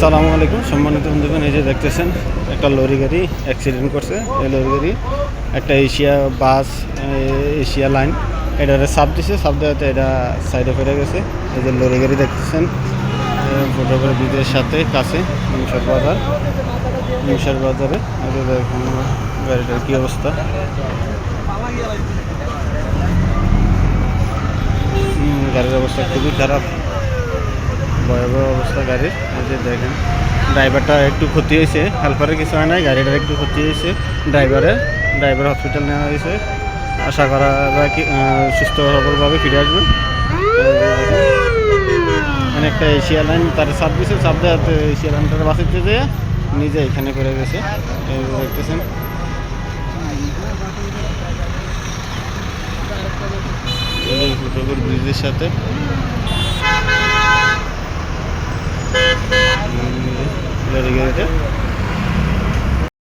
আসসালামু আলাইকুম সম্মানিত বন্ধুগণ, এই যে দেখতেছেন একটা লরি গাড়ি অ্যাক্সিডেন্ট করছে। এই লরি গাড়ি একটা এশিয়া বাস, এশিয়া লাইন এটারে চাপ দিছে, চাপ দেওয়াতে এটা সাইডে ফেরে গেছে। এই যে লরি গাড়ি দেখতেছেন ফটোগ্রাফি ব্রিজের সাথে কাছে নিমসার বাজারে। এই যে দেখুন গাড়িটার কী অবস্থা। গাড়ির অবস্থা খুবই খারাপ, ভয়াবহ অবস্থা গাড়ির। এই যে দেখেন ড্রাইভারটা একটু ক্ষতি হয়েছে, হেল্পারের কিছু হয় নাই, গাড়িটার একটু ক্ষতি হয়েছে। ড্রাইভার হসপিটাল নেওয়া হয়েছে, আশা করা যায় কি সুস্থ সবলভাবে ফিরে আসবেন। মানে একটা এশিয়া লাইন তার সার্ভিসে চাপ দেওয়াতে এশিয়া লাইনটার বাঁচাতে যেয়ে নিজে এখানে করে গেছে। এই দেখতেছেন ব্রিজের সাথে লরি গাড়িটা